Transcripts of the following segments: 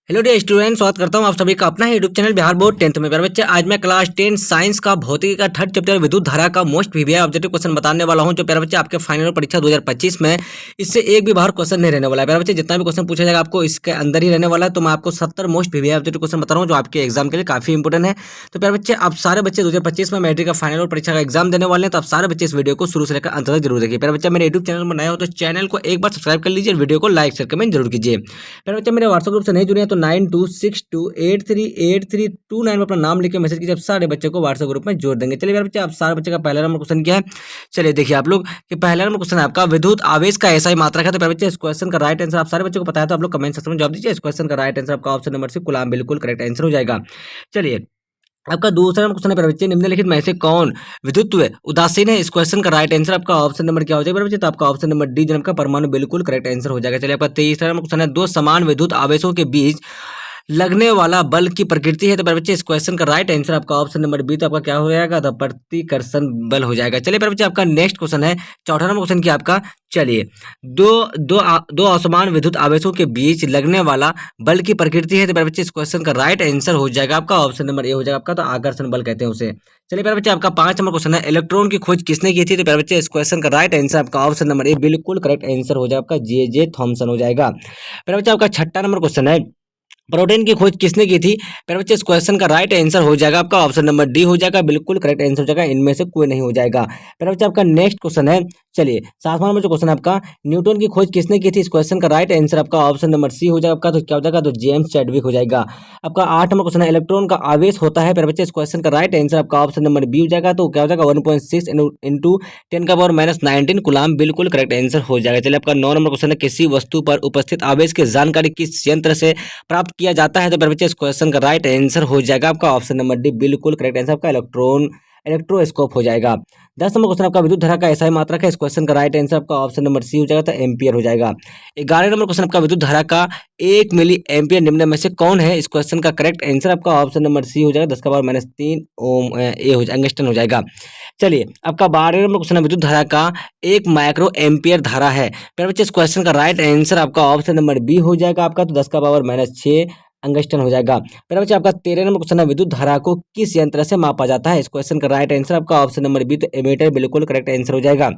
Hello dear student, स्वागत करता हूं आप सभी का अपना ही YouTube channel Bihar board 10th में। प्यारे बच्चे, आज मैं क्लास 10 साइंस का भौतिकी का थर्ड चैप्टर विद्युत धारा का मोस्ट वीवीआई ऑब्जेक्टिव क्वेश्चन बताने वाला हूं। जो प्यारे बच्चे आपके फाइनल परीक्षा 2025 में इससे एक भी बाहर क्वेश्चन नहीं रहने वाला है। प्यारे बच्चे, जितना भी क्वेश्चन पूछा जाएगा आपको इसके अंदर ही रहने वाला है। तो मैं आपको 70 मोस्ट वीवीआई ऑब्जेक्टिव क्वेश्चन बता रहा हूँ जो आपके एग्जाम के लिए काफी इंपोर्टेंट है। तो प्यारे बच्चे, आप सारे बच्चे 2025 में मैट्रिक का फाइनल और परीक्षा का एग्जाम देने वाले हैं, तो आप सारे बच्चे इस वीडियो को शुरू से लेकर अंत तक जरूर देखिए। प्यारे बच्चे, मेरे यूट्यूब चैनल में नए हो तो चैनल को एक बार सब्सक्राइब कर लीजिए, वीडियो को लाइक शेयर कमेंट जरूर कीजिए। प्यारे बच्चे, मेरे व्हाट्सएप ग्रुप से नहीं जुड़े हैं तो 9262838329 में अपना नाम लिख के मैसेज कीजिए। आप सारे बच्चे को व्हाट्सएप ग्रुप में जोड़ देंगे। चलिए प्यारे बच्चे, आप सारे बच्चे का पहला नंबर क्वेश्चन क्या है, चलिए देखिए आप लोग कि पहला नंबर क्वेश्चन है आपका विद्युत आवेश का ऐसा ही मात्रक है। तो प्यारे बच्चे, इस क्वेश्चन का राइट आंसर आप सारे बच्चों को पता है तो आप लोग कमेंट सेक्शन में जवाब दीजिए। इस क्वेश्चन का राइट आंसर आपका ऑप्शन नंबर सी कूलाम बिल्कुल करेक्ट आंसर हो जाएगा। चलिए आपका दूसरा क्वेश्चन है प्यारे बच्चे, निम्नलिखित में से कौन विद्युत्व उदासीन है। इस क्वेश्चन का राइट आंसर आपका ऑप्शन नंबर क्या हो जाएगा प्यारे बच्चे, तो आपका ऑप्शन नंबर डी जन्म का परमाणु बिल्कुल करेक्ट आंसर हो जाएगा। चलिए आपका तीसरा क्वेश्चन है, दो समान विद्युत आवेशों के बीच लगने वाला बल की प्रकृति है। तो प्यारे बच्चे, इस क्वेश्चन का राइट आंसर आपका ऑप्शन नंबर बी तो आपका क्या हो जाएगा, तो प्रतिकर्षण बल हो जाएगा। चलिए प्यारे बच्चे, आपका नेक्स्ट क्वेश्चन है, चौथा नंबर क्वेश्चन क्या आपका, चलिए दो असमान विद्युत आवेशों के बीच लगने वाला बल की प्रकृति है। तो प्यारे बच्चे, इस क्वेश्चन का राइट आंसर हो जाएगा आपका ऑप्शन नंबर ए हो जाएगा आपका, तो आकर्षण बल कहते हैं उसे। चलिए प्यारे बच्चे, आपका 5 नंबर क्वेश्चन है, इलेक्ट्रॉन की खोज किसने की थी। तो प्यारे बच्चे, इस क्वेश्चन का राइट आंसर आपका ऑप्शन नंबर ए बिल्कुल करेक्ट आंसर हो जाएगा आपका जे थॉमसन हो जाएगा। प्यारे बच्चे, आपका छठा नंबर क्वेश्चन है, प्रोटीन की खोज किसने की थी। प्यारे बच्चे, इस क्वेश्चन का राइट आंसर हो जाएगा आपका ऑप्शन नंबर डी हो जाएगा, बिल्कुल करेक्ट आंसर हो जाएगा, इनमें से कोई नहीं हो जाएगा। प्यारे बच्चे, आपका नेक्स्ट क्वेश्चन है, चलिए 7वां नंबर जो क्वेश्चन है आपका, न्यूटन की खोज किसने की थी। इस क्वेश्चन का राइट आंसर आपका ऑप्शन नंबर सी हो जाएगा आपका, तो क्या हो जाएगा, तो जेम्स चैडविक हो जाएगा। आपका 8 नंबर क्वेश्चन है, इलेक्ट्रॉन का आवेश होता है। प्यारे बच्चे, इस क्वेश्चन का राइट आंसर आपका ऑप्शन नंबर बी हो जाएगा, तो क्या हो जाएगा 1.6 इंटू 10⁻⁻19 कूलाम बिल्कुल करेक्ट आंसर हो जाएगा। चलिए आपका 9 नंबर क्वेश्चन है, किसी वस्तु पर उपस्थित आवेश की जानकारी किस यंत्र से प्राप्त किया जाता है। तो प्यारे बच्चे, इस क्वेश्चन का राइट आंसर हो जाएगा आपका ऑप्शन नंबर डी बिल्कुल करेक्ट आंसर आपका इलेक्ट्रोस्कोप हो जाएगा। 10 नंबर क्वेश्चन आपका, विद्युत धारा का ऐसा ही मात्रक है। इस क्वेश्चन का राइट आंसर आपका ऑप्शन नंबर सी हो जाएगा, तो एम्पियर हो जाएगा। 11 नंबर क्वेश्चन आपका, विद्युत धारा का 1 मिली एम्पियर निम्न में से कौन है। इस क्वेश्चन का करेक्ट आंसर आपका ऑप्शन नंबर सी हो जाएगा, 10⁻³ ओम ए हो जाएगा, अंगस्टन हो जाएगा। चलिए आपका 12 नंबर क्वेश्चन है, विद्युत धारा का 1 माइक्रो एम्पियर धारा है। प्यारे बच्चे, इस क्वेश्चन का राइट आंसर आपका ऑप्शन नंबर बी हो जाएगा आपका, तो 10⁻6 अंगस्टन हो जाएगा। प्यारे बच्चे, आपका 13 नंबर क्वेश्चन है, विद्युत धारा को किस यंत्र से मापा जाता है। इस क्वेश्चन का राइट आंसर आपका ऑप्शन नंबर बी, तो एमीटर बिल्कुल करेक्ट आंसर हो जाएगा।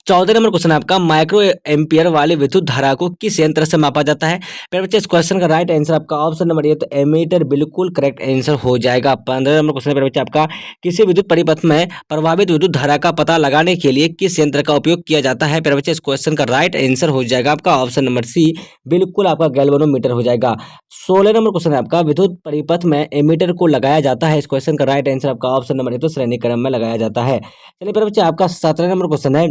14 नंबर क्वेश्चन आपका, माइक्रो एम्पियर वाली विद्युत धारा को किस यंत्र से मापा जाता है। प्यारे बच्चे, इस क्वेश्चन का राइट आंसर आपका ऑप्शन नंबर ए, तो एमीटर बिल्कुल करेक्ट आंसर हो जाएगा। 15 नंबर क्वेश्चन प्यारे बच्चे आपका, किसी विद्युत परिपथ में प्रभावित विद्युत धारा का पता लगाने के लिए किस यंत्र का उपयोग किया जाता है। प्यारे बच्चे, इस क्वेश्चन का राइट आंसर हो जाएगा आपका ऑप्शन नंबर सी बिल्कुल आपका गैल्वेनोमीटर हो जाएगा। 16 नंबर क्वेश्चन है आपका, विद्युत परिपथ में एमीटर को लगाया जाता है। इस क्वेश्चन का राइट आंसर आपका ऑप्शन नंबर ए, तो श्रेणी क्रम में लगाया जाता है। चलिए प्यारे बच्चे, आपका 17 नंबर क्वेश्चन है,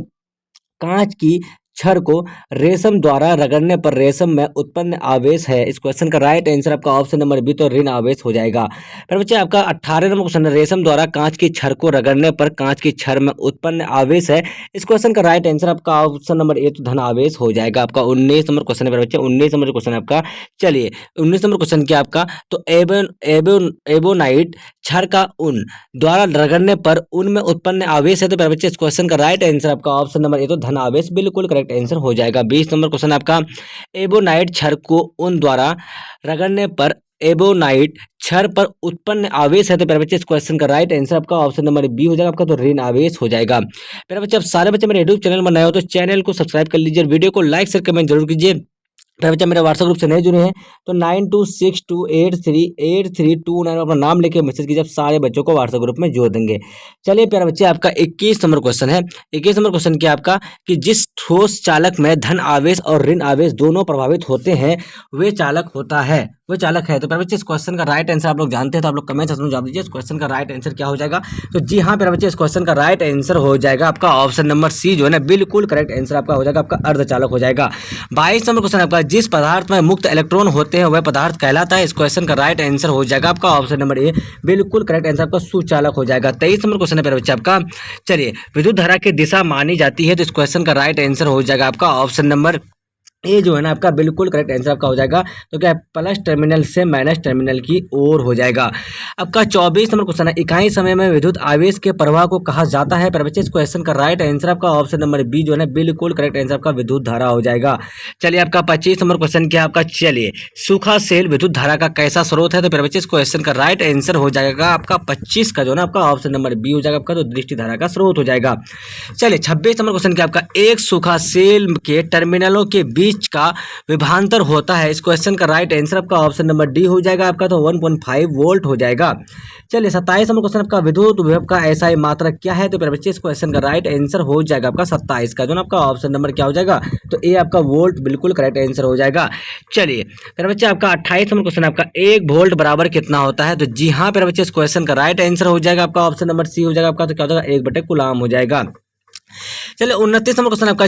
कांच की छड़ को रेशम द्वारा रगड़ने पर रेशम में उत्पन्न आवेश है। इस क्वेश्चन का राइट आंसर आपका ऑप्शन नंबर बी, तो ऋण आवेश हो जाएगा। फिर बच्चे, आपका 18 नंबर क्वेश्चन है, रेशम द्वारा कांच की छड़ को रगड़ने पर कांच की छड़ में उत्पन्न आवेश है। इस क्वेश्चन का राइट आंसर आपका ऑप्शन नंबर ए, तो धन आवेश हो जाएगा। आपका 19 नंबर क्वेश्चन है बच्चे, 19 नंबर क्वेश्चन है आपका, चलिए 19 नंबर क्वेश्चन क्या आपका, तो एबोनाइट छड़ का ऊन द्वारा रगड़ने पर ऊन में उत्पन्न आवेश है। तो बच्चे, इस क्वेश्चन का राइट आंसर आपका ऑप्शन नंबर ए, तो धन आवेश बिल्कुल करेक्ट आंसर हो जाएगा। 20 नंबर क्वेश्चन आपका, एबोनाइट छड़ को ऊन द्वारा रगड़ने पर एबोनाइट छड़ पर उत्पन्न आवेश है। तो प्यारे बच्चे, इस क्वेश्चन का राइट आंसर आपका ऑप्शन नंबर बी हो जाएगा आपका, तो ऋण आवेश हो जाएगा। प्यारे बच्चे, अब सारे बच्चे मेरे यूट्यूब चैनल पर नए हो तो चैनल को सब्सक्राइब कर लीजिए, वीडियो को लाइक शेयर कमेंट जरूर कीजिए। प्यारे बच्चे, मेरे व्हाट्सएप ग्रुप से नए जुड़े हैं तो 9262838329 अपना नाम लेके मैसेज कीजिए। आप सारे बच्चों को व्हाट्सएप ग्रुप में जोड़ देंगे। चलिए प्यारे बच्चे, आपका 21 नंबर क्वेश्चन है। 21 नंबर क्वेश्चन क्या आपका, कि जिस ठोस चालक में धन आवेश और ऋण आवेश दोनों प्रभावित होते हैं वे चालक होता है, वो चालक है। तो प्यारे बच्चे, इस क्वेश्चन का राइट आंसर आप लोग जानते हैं तो आप लोग कमेंट सेक्शन में जवाब दीजिए। इस क्वेश्चन का राइट आंसर क्या हो जाएगा, तो जी हाँ प्यारे बच्चे, इस क्वेश्चन का राइट आंसर हो जाएगा आपका ऑप्शन नंबर सी जो है ना, बिल्कुल करेक्ट आंसर आपका हो जाएगा, आपका अर्धचालक हो जाएगा। 22 नंबर क्वेश्चन आपका, जिस पदार्थ में मुक्त इलेक्ट्रॉन होते हैं वह पदार्थ कहलाता है। इस क्वेश्चन का राइट आंसर हो जाएगा आपका ऑप्शन नंबर ए, बिल्कुल करेक्ट आंसर आपका सुचालक हो जाएगा। 23 नंबर क्वेश्चन है प्यारे बच्चे आपका, चलिए विद्युत धारा की दिशा मानी जाती है। तो इस क्वेश्चन का राइट आंसर हो जाएगा आपका ऑप्शन नंबर ये जो है ना आपका बिल्कुल करेक्ट आंसर आपका हो जाएगा। तो क्या है, प्लस टर्मिनल से माइनस टर्मिनल की ओर हो जाएगा। आपका 24 नंबर क्वेश्चन है, इकाई समय में विद्युत आवेश के प्रवाह को कहा जाता है। पर बच्चे इस क्वेश्चन का राइट आंसर आपका ऑप्शन नंबर बी जो है ना बिल्कुल करेक्ट आंसर आपका विद्युत धारा हो जाएगा। चलिए आपका 25 नंबर क्वेश्चन क्या है आपका, चलिए सूखा सेल विद्युत धारा का कैसा स्रोत है। तो फिर बच्चे इस क्वेश्चन का राइट आंसर हो जाएगा आपका 25 का जो है ना आपका ऑप्शन नंबर बी हो जाएगा आपका, तो दृष्टि धारा का स्रोत हो जाएगा। चलिए 26 नंबर क्वेश्चन क्या आपका, एक सूखा सेल के टर्मिनलों के बीच का विभवांतर होता है। इस क्वेश्चन का राइट आंसर आपका ऑप्शन नंबर डी हो जाएगा आपका, तो 1.5 वोल्ट हो जाएगा। चलिए 27 नंबर क्वेश्चन आपका, विद्युत विभव का एसआई मात्रक क्या है। तो फिर बच्चे इस क्वेश्चन का राइट आंसर हो जाएगा आपका 27 का जो ना आपका ऑप्शन नंबर क्या हो जाएगा, तो ए आपका वोल्ट बिल्कुल करेक्ट आंसर हो जाएगा। चलिए फिर बच्चे आपका 28 नंबर क्वेश्चन आपका, 1 वोल्ट बराबर कितना होता है। तो जी हाँ फिर बच्चे इस क्वेश्चन का राइट आंसर हो जाएगा आपका ऑप्शन नंबर सी हो जाएगा आपका, तो क्या हो जाएगा 1/कूलाम हो जाएगा। चलिए 29 नंबर क्वेश्चन आपका,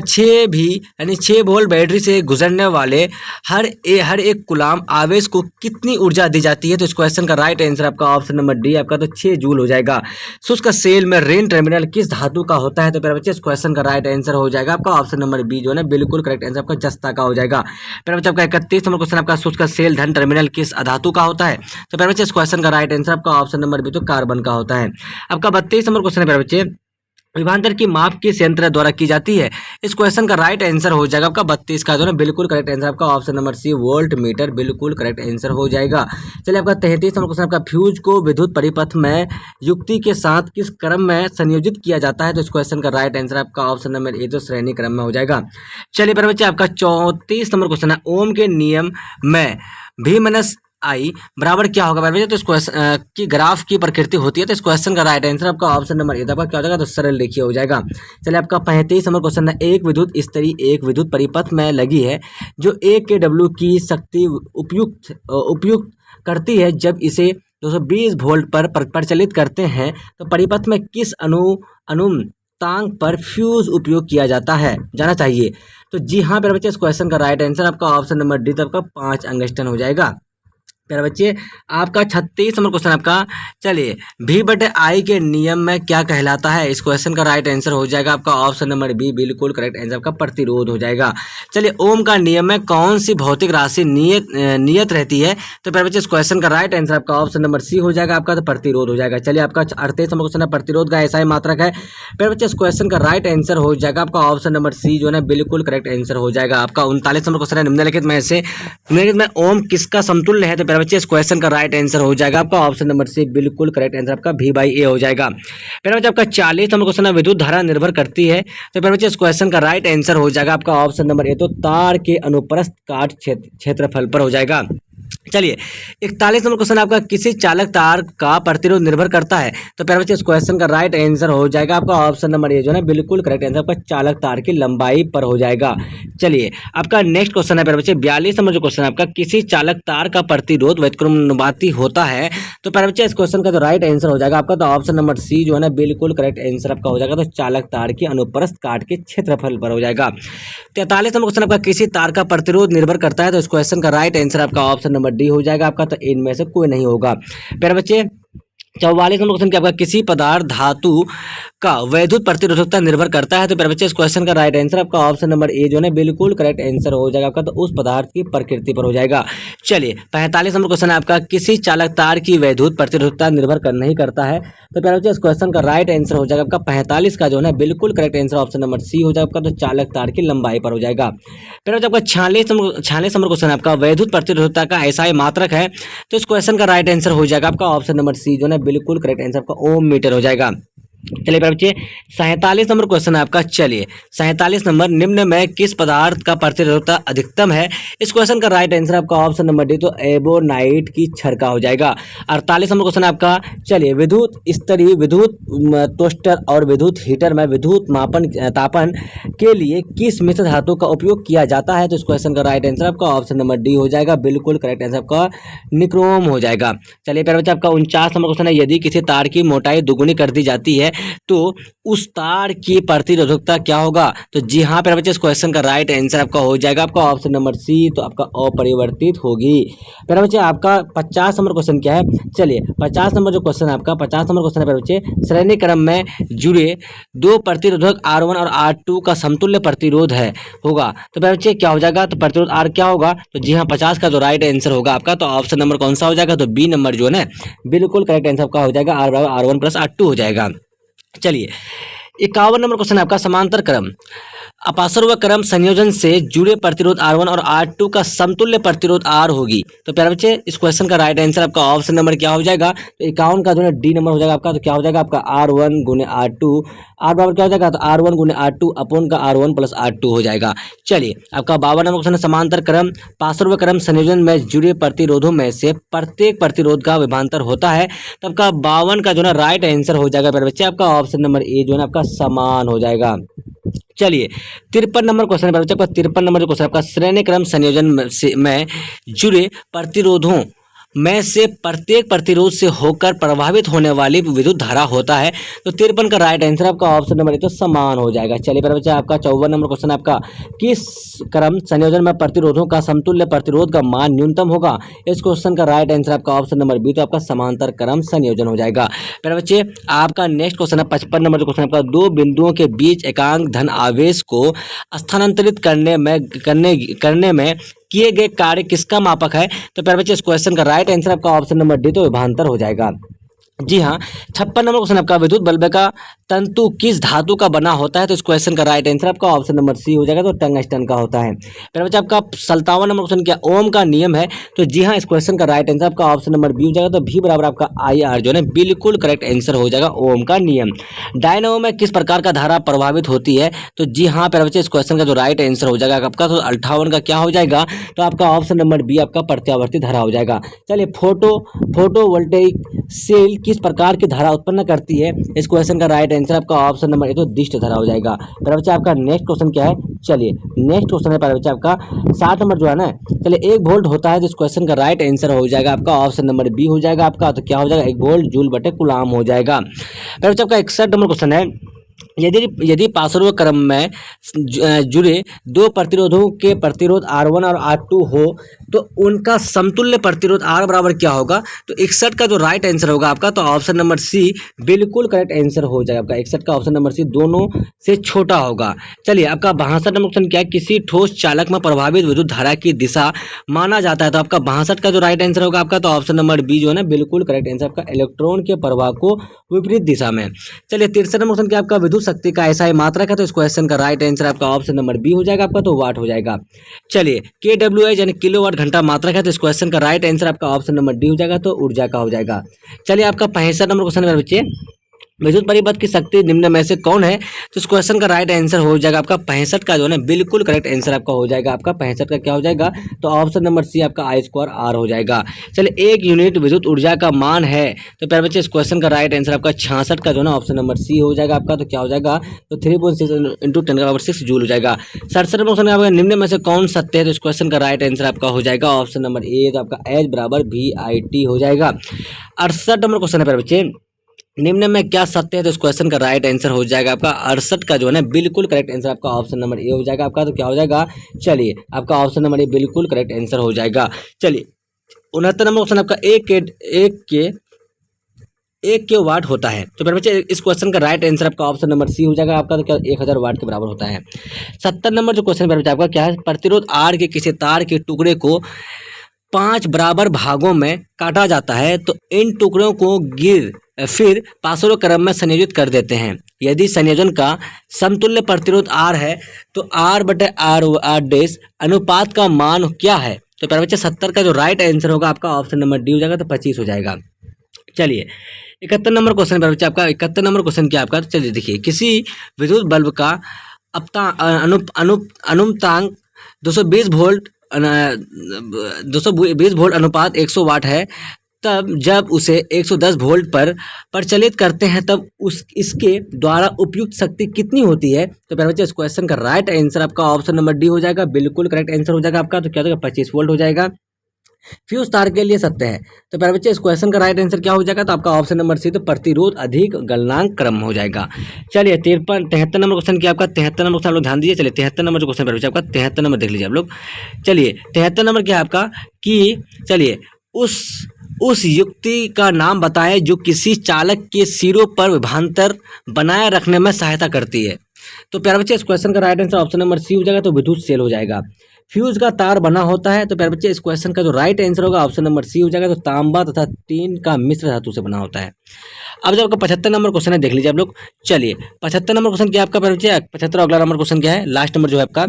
6 वोल्ट बैटरी से गुजरने वाले हर एक कूलाम आवेश को कितनी ऊर्जा दी जाती है। तो इस क्वेश्चन का राइट आंसर आपका ऑप्शन नंबर डी आपका, तो 6 जूल हो जाएगा। शुष्क सेल में रेन टर्मिनल किस धातु का होता है। तो मेरे बच्चे इस क्वेश्चन का राइट आंसर हो जाएगा आपका ऑप्शन नंबर बी जो है ना बिल्कुल करेक्ट आंसर आपका जस्ता का हो जाएगा। मेरे बच्चे आपका 31 नंबर क्वेश्चन आपका, शुष्क सेल धन टर्मिनल किस धातु का होता है। तो मेरे बच्चे इस क्वेश्चन का राइट आंसर आपका ऑप्शन नंबर बी तो कार्बन का होता है। आपका 32 नंबर क्वेश्चन है मेरे बच्चे, विभवांतर की माप किस यंत्र द्वारा की जाती है। इस क्वेश्चन का राइट आंसर हो जाएगा आपका 32 का जो ना बिल्कुल करेक्ट आंसर आपका option number C voltmeter बिल्कुल करेक्ट आंसर हो जाएगा। चलिए आपका 33 नंबर क्वेश्चन आपका, फ्यूज को विद्युत परिपथ में युक्ति के साथ किस क्रम में संयोजित किया जाता है। तो इस क्वेश्चन का राइट आंसर आपका ऑप्शन नंबर ए तो श्रेणी क्रम में हो जाएगा। चलिए पर बच्चे आपका 34 नंबर क्वेश्चन है, ओम के नियम में भी माइनस आई बराबर क्या होगा। तो इस क्वेश्चन की ग्राफ की प्रकृति होती है। तो इस क्वेश्चन का राइट आंसर आपका ऑप्शन नंबर ए आपका क्या हो जाएगा, तो सरल लिखिए हो जाएगा। चलिए आपका 35 नंबर क्वेश्चन है, एक विद्युत इस्त्री एक विद्युत परिपथ में लगी है जो 1 kW की शक्ति उपयुक्त करती है। जब इसे 220 वोल्ट पर प्रचलित करते हैं तो परिपथ में किस अनुतांक पर फ्यूज उपयोग किया जाता है, जाना चाहिए। तो जी हाँ मेरे बच्चे इस क्वेश्चन का राइट आंसर आपका ऑप्शन नंबर डी आपका 5 अंगस्टन हो जाएगा। प्यारे बच्चे आपका 36 नंबर क्वेश्चन आपका, चलिए V/I के नियम में क्या कहलाता है। इस क्वेश्चन का राइट आंसर हो जाएगा आपका ऑप्शन नंबर बी बिल्कुल करेक्ट आंसर आपका प्रतिरोध हो जाएगा। चलिए ओम का नियम में कौन सी भौतिक राशि नियत रहती है। तो प्यारे बच्चे इस क्वेश्चन का राइट आंसर आपका ऑप्शन नंबर सी हो जाएगा आपका, तो प्रतिरोध हो जाएगा। चलिए आपका 38 नंबर क्वेश्चन है, प्रतिरोध का एसआई मात्रक है। प्यारे बच्चे इस क्वेश्चन का राइट आंसर हो जाएगा आपका ऑप्शन नंबर सी जो है बिल्कुल करेक्ट आंसर हो जाएगा। आपका 39 नंबर क्वेश्चन है, निम्नलिखित में ओम किसका समतुल्य है। तो बच्चे इस क्वेश्चन का राइट आंसर हो जाएगा आपका ऑप्शन नंबर सी बिल्कुल करेक्ट आंसर आपका V/A हो जाएगा। फिर बच्चे आपका 40 नंबर क्वेश्चन है, विद्युत धारा निर्भर करती है। तो फिर बच्चे इस क्वेश्चन का राइट आंसर हो जाएगा आपका ऑप्शन नंबर ए तो तार के अनुप्रस्थ काट क्षेत्रफल पर हो जाएगा। चलिए 41 नंबर क्वेश्चन आपका, किसी चालक तार का प्रतिरोध निर्भर करता है। तो प्यारे बच्चे इस क्वेश्चन का राइट आंसर हो जाएगा आपका ऑप्शन नंबर ए जो है बिल्कुल करेक्ट आंसर आपका चालक तार की लंबाई पर हो जाएगा। चलिए आपका नेक्स्ट क्वेश्चन है प्यारे बच्चे 42 नंबर जो क्वेश्चन है आपका, किसी चालक तार का प्रतिरोध व्यतिक्रमानुपाती होता है। तो प्यारे बच्चे इस क्वेश्चन का जो राइट आंसर हो जाएगा आपका, तो ऑप्शन नंबर सी जो है बिल्कुल करेक्ट आंसर आपका हो जाएगा, तो चालक तार की अनुप्रस्थ काट के क्षेत्रफल पर हो जाएगा। 43 नंबर क्वेश्चन आपका, किसी तार का प्रतिरोध निर्भर करता है। तो इस क्वेश्चन का राइट आंसर आपका ऑप्शन नंबर डी हो जाएगा आपका, तो इनमें से कोई नहीं होगा। प्यारे बच्चे 44 नंबर क्वेश्चन क्या आपका, किसी पदार्थ धातु का वैद्युत प्रतिरोधकता निर्भर करता है। तो प्यारे बच्चे इस क्वेश्चन का राइट आंसर आपका ऑप्शन नंबर ए जो है बिल्कुल करेक्ट आंसर हो जाएगा आपका, तो उस पदार्थ की प्रकृति पर हो जाएगा। चलिए 45 नंबर क्वेश्चन है आपका, किसी चालक तार की वैद्युत प्रतिरोधकता निर्भर नहीं करता है। तो प्यारे बच्चे इस क्वेश्चन का राइट आंसर हो जाएगा आपका 45 का जो है बिल्कुल correct answer option number C हो जाएगा आपका, तो चालक तार की लंबाई पर हो जाएगा। प्यारे बच्चे आपका 46 नंबर क्वेश्चन है आपका, वैद्युत प्रतिरोधकता का एसआई मात्रक है। तो इस क्वेश्चन का राइट आंसर हो जाएगा आपका ऑप्शन नंबर सी जो है बिल्कुल करेक्ट आंसर आपका ओम मीटर हो जाएगा। चलिए बच्चे 47 नंबर क्वेश्चन है आपका, चलिए 47 नंबर, निम्न में किस पदार्थ का प्रतिरोधकता अधिकतम है। इस क्वेश्चन का राइट आंसर आपका ऑप्शन नंबर डी तो एबोनाइट की छड़ का हो जाएगा। 48 नंबर क्वेश्चन आपका, चलिए विद्युत इस्त्री, विद्युत टोस्टर और विद्युत हीटर में विद्युत तापन के लिए किस मिश्र धातु का उपयोग किया जाता है। तो इस क्वेश्चन का राइट आंसर आपका ऑप्शन नंबर डी हो जाएगा, बिल्कुल करेक्ट आंसर आपका निक्रोम हो जाएगा। चलिए प्यारे बच्चे आपका 49 नंबर क्वेश्चन है, यदि किसी तार की मोटाई दुगुनी कर दी जाती है तो उस तार की प्रतिरोधकता क्या होगा? तो जी हाँ प्यारे बच्चे, इस क्वेश्चन का राइट आंसर आपका हो जाएगा आपका ऑप्शन नंबर सी, तो आपका अपरिवर्तित होगी। प्यारे बच्चे आपका 50 नंबर क्वेश्चन क्या है? चलिए 50 नंबर जो क्वेश्चन है आपका, 50 नंबर क्वेश्चन है प्यारे बच्चे, श्रेणी क्रम में जुड़े दो प्रतिरोधक R1 और R2 का समतुल्य प्रतिरोध है होगा। तो प्यारे बच्चे क्या हो जाएगा? तो प्रतिरोध R क्या होगा? तो जी हाँ 50 का जो राइट आंसर होगा आपका, तो ऑप्शन नंबर कौन सा हो जाएगा? तो बी नंबर जो है ना, बिल्कुल करेक्ट आंसर आपका हो जाएगा, R बराबर R1 प्लस R2 हो जाएगा। चलिए 51 नंबर क्वेश्चन है आपका, समांतर क्रम अपासर व क्रम संयोजन से जुड़े प्रतिरोध R1 और R2 का समतुल्य प्रतिरोध R होगी। तो प्यारे बच्चे इस क्वेश्चन का राइट आंसर आपका ऑप्शन नंबर क्या हो जाएगा? तो 51 का जो है डी नंबर हो जाएगा आपका। तो क्या हो जाएगा आपका? R1 गुने R2, R बराबर क्या हो जाएगा? तो R1 गुने R2 अपॉन का R1 प्लस R2 हो जाएगा। चलिए आपका 52 नंबर क्वेश्चन है, समांतर क्रम पार्श्व व क्रम संयोजन में जुड़े प्रतिरोधों में से प्रत्येक प्रतिरोध का विभांतर होता है। तो आपका 52 का जो है राइट आंसर हो जाएगा प्यारे बच्चे आपका ऑप्शन नंबर ए जो है आपका समान हो जाएगा। चलिए 53 नंबर क्वेश्चन है आपका, 53 नंबर जो क्वेश्चन आपका, श्रेणी क्रम संयोजन में जुड़े प्रतिरोधों में से प्रत्येक प्रतिरोध से होकर प्रभावित होने वाली विद्युत धारा होता है। तो 53 का राइट आंसर आपका ऑप्शन नंबर ए तो समान हो जाएगा। चलिए प्यारे बच्चे आपका 54 नंबर क्वेश्चन आपका, किस क्रम संयोजन में प्रतिरोधों का समतुल्य प्रतिरोध का मान न्यूनतम होगा? इस क्वेश्चन का राइट आंसर आपका ऑप्शन नंबर बी, तो आपका समांतर क्रम संयोजन हो जाएगा। प्यारे बच्चे आपका नेक्स्ट क्वेश्चन है 55 नंबर जो क्वेश्चन आपका, दो बिंदुओं के बीच एकांक धन आवेश को स्थानांतरित करने में किए गए कार्य किसका मापक है? तो प्यारे बच्चे इस क्वेश्चन का राइट आंसर आपका ऑप्शन नंबर डी, तो विभवांतर हो जाएगा। जी हाँ 56 नंबर क्वेश्चन आपका, विद्युत बल्ब का तंतु किस धातु का बना होता है? तो इस क्वेश्चन का राइट आंसर आपका ऑप्शन नंबर सी हो जाएगा, तो टंगस्टन का होता है। फिर बच्चा आपका 57 नंबर क्वेश्चन क्या, ओम का नियम है? तो जी हाँ इस क्वेश्चन का राइट आंसर आपका ऑप्शन नंबर बी हो जाएगा, तो भी बराबर आपका IR जो है बिल्कुल करेक्ट आंसर हो जाएगा, ओम का नियम। डायनामो में किस प्रकार का धारा प्रभावित होती है? तो जी हाँ प्यारे बच्चे इस क्वेश्चन का जो राइट आंसर हो जाएगा आपका, तो 58 का क्या हो जाएगा? तो आपका ऑप्शन नंबर बी आपका प्रत्यावर्ती धारा हो जाएगा। चलिए फोटोवोल्टेइक सेल किस प्रकार की धारा उत्पन्न करती है? इस क्वेश्चन का राइट आंसर आपका ऑप्शन नंबर ए तो दिष्ट धारा हो जाएगा। प्यारे बच्चे आपका नेक्स्ट क्वेश्चन क्या है? चलिए नेक्स्ट क्वेश्चन है प्यारे बच्चे आपका 60 नंबर जो है ना, चलिए 1 वोल्ट होता है, तो इस क्वेश्चन का राइट आंसर हो जाएगा आपका ऑप्शन नंबर बी हो जाएगा आपका। तो क्या हो जाएगा? 1 वोल्ट जूल बटे कूलाम हो जाएगा। प्यारे बच्चे आपका 61 नंबर क्वेश्चन है, यदि पार्श्व क्रम में जुड़े दो प्रतिरोधों के प्रतिरोध R1 और R2 हो तो उनका समतुल्य प्रतिरोध R बराबर क्या होगा? तो 61 का जो राइट आंसर होगा आपका, तो ऑप्शन नंबर सी बिल्कुल करेक्ट आंसर हो जाएगा आपका। 61 का ऑप्शन नंबर सी दोनों से छोटा होगा। चलिए आपका 62 नंबर क्वेश्चन क्या है, किसी ठोस चालक में प्रभावित विद्युत धारा की दिशा माना जाता है? तो आपका 62 का जो राइट आंसर होगा आपका, तो ऑप्शन नंबर बी जो है ना बिल्कुल करेक्ट आंसर आपका, इलेक्ट्रॉन के प्रवाह को विपरीत दिशा में। चलिए 63 नंबर क्वेश्चन क्या आपका, विद्युत शक्ति का ऐसा ही मात्रक है? तो इस क्वेश्चन का राइट आंसर आपका ऑप्शन नंबर बी हो जाएगा आपका, तो वाट हो जाएगा। चलिए kWh यानी किलोवाट घंटा मात्रक है? तो इस क्वेश्चन का राइट आंसर आपका ऑप्शन नंबर डी हो जाएगा, तो ऊर्जा का हो जाएगा। चलिए आपका 65 नंबर क्वेश्चन है बच्चे, विद्युत परिपथ की शक्ति निम्न में से कौन है? तो इस क्वेश्चन का राइट आंसर हो जाएगा आपका 65 का जो है बिल्कुल करेक्ट आंसर आपका हो जाएगा आपका 65 का क्या हो जाएगा? तो ऑप्शन नंबर सी आपका I²R हो जाएगा। चलिए 1 यूनिट विद्युत ऊर्जा का मान है? तो प्यारे बच्चे इस क्वेश्चन का राइट आंसर आपका 66 का जो है ऑप्शन नंबर सी हो जाएगा आपका। तो क्या हो जाएगा? तो 3.6 × 10⁻6 जूल हो जाएगा। 67 नंबर क्वेश्चन आपका, निम्न में से कौन सत्य है? तो इस क्वेश्चन का राइट आंसर आपका हो जाएगा ऑप्शन नंबर ए, तो आपका H बराबर VIT हो जाएगा। 68 नंबर क्वेश्चन है प्यारे बच्चे, निम्न में क्या सत्य है? तो इस क्वेश्चन का राइट आंसर हो जाएगा आपका 68 का जो है बिल्कुल करेक्ट आंसर आपका ऑप्शन नंबर ए हो जाएगा आपका। तो क्या हो जाएगा? चलिए आपका ऑप्शन नंबर ए बिल्कुल करेक्ट आंसर हो जाएगा। चलिए 69 नंबर क्वेश्चन आपका, एक के वाट होता है? तो मेरे बच्चे इस क्वेश्चन का राइट आंसर आपका ऑप्शन नंबर सी हो जाएगा आपका। तो क्या 1000 वाट के बराबर होता है। 70 नंबर जो क्वेश्चन मेरे बच्चे आपका क्या है, प्रतिरोध R के किसी तार के टुकड़े को 5 बराबर भागों में काटा जाता है, तो इन टुकड़ों को फिर पार्श्व क्रम में संयोजित कर देते हैं। यदि संयोजन का समतुल्य प्रतिरोध R है तो R बटे R डैश अनुपात का मान क्या है? तो प्यारे बच्चे 70 का जो राइट आंसर होगा आपका ऑप्शन नंबर डी हो जाएगा, तो 25 हो जाएगा। चलिए 71 नंबर क्वेश्चन प्यारे बच्चे आपका, 71 नंबर क्वेश्चन क्या आपका? चलिए देखिए, किसी विद्युत बल्ब का अनुपातांक 220 वोल्ट 220 वोल्ट अनुपात 100 वाट है, तब जब उसे 110 वोल्ट पर प्रचलित करते हैं तब इसके द्वारा उपयुक्त शक्ति कितनी होती है? तो प्यारे बच्चे इस क्वेश्चन का राइट आंसर आपका ऑप्शन नंबर डी हो जाएगा, बिल्कुल करेक्ट आंसर हो जाएगा आपका। तो क्या हो जाएगा? 25 वोल्ट हो जाएगा। फ्यूज तार के लिए सत्य है। तो प्यारे बच्चे इस क्वेश्चन का राइट आंसर क्या हो जाएगा, तो आपका ऑप्शन नंबर सी, तो प्रतिरोध अधिक गलनांक क्रम हो जाएगा। चलिए 73 नंबर क्वेश्चन क्या आपका, 73 नंबर क्वेश्चन आप लोग ध्यान दीजिए। चलिए 73 नंबर जो क्वेश्चन प्यारे बच्चे आपका 73 नंबर देख लीजिए आप लोग। चलिए 73 नंबर क्या है आपका कि चलिए उस युक्ति का नाम बताएं जो किसी चालक के सिरों पर विभवांतर बनाए रखने में सहायता करती है। तो प्यारे बच्चे इस क्वेश्चन का right answer option number C हो जाएगा, तो विद्युत सेल हो जाएगा। फ्यूज का तार बना होता है, तो प्यारे बच्चे इस क्वेश्चन का जो राइट आंसर होगा ऑप्शन नंबर सी हो जाएगा, तो तांबा तथा टीन का मिश्र धातु से बना होता है। अब जब आपका 75 नंबर क्वेश्चन है देख लीजिए आप लोग। चलिए 75 नंबर क्वेश्चन क्या है आपका प्यारे बच्चे, 75 अगला नंबर क्वेश्चन क्या है, लास्ट नंबर जो है आपका,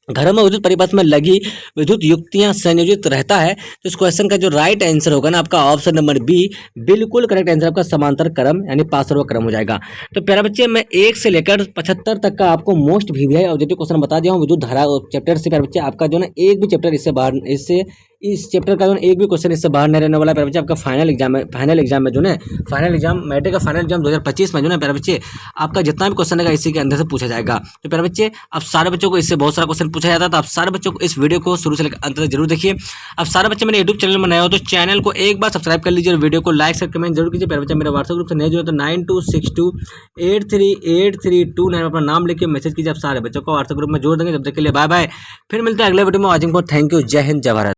घरों में विद्युत परिपथ में लगी विद्युत युक्तियां संयोजित रहता है। तो इस क्वेश्चन का जो राइट आंसर होगा ना आपका ऑप्शन नंबर बी, बिल्कुल करेक्ट आंसर आपका समांतर क्रम यानी पार्श्व क्रम हो जाएगा। तो प्यारे बच्चे मैं 1 से लेकर 75 तक का आपको मोस्ट वीवीआई ऑब्जेक्टिव क्वेश्चन बता दिया हूँ विद्युत धारा चैप्टर से। प्यारे बच्चे आपका जो ना एक भी चैप्टर इससे बाहर, इस चैप्टर का जो एक भी क्वेश्चन इससे बाहर नहीं रहने वाला है प्यारे बच्चे। आपका फाइनल एग्जाम में जो है फाइनल एग्जाम मैट्रिक का फाइनल एग्जाम 2025 में जो है प्यारे बच्चे आपका जितना भी क्वेश्चन है इसी के अंदर से पूछा जाएगा। तो प्यारे बच्चे अब सारे बच्चों को इससे बहुत सारा क्वेश्चन पूछा जाता है, तो आप सारे बच्चों को इस वीडियो को शुरू से लेकर अंत तक जरूर देखिए। अब सारे बच्चे मेरे यूट्यूब चैनल में नए हो तो चैनल को एक बार सब्सक्राइब कर लीजिए और वीडियो को लाइक शेयर कमेंट जरूर कीजिए। प्यारे बच्चे मेरे व्हाट्सएप ग्रुप से नए जो है तो 9262838329 अपना नाम लेके मैसेज कीजिए। आप सारे बच्चों को व्हाट्सएप ग्रुप में जोड़ देंगे। तब तक के लिए बाय बाय, फिर मिलते हैं अगले वीडियो में। वॉचिंग फॉर थैंक यू, जय हिंद, जय भारत।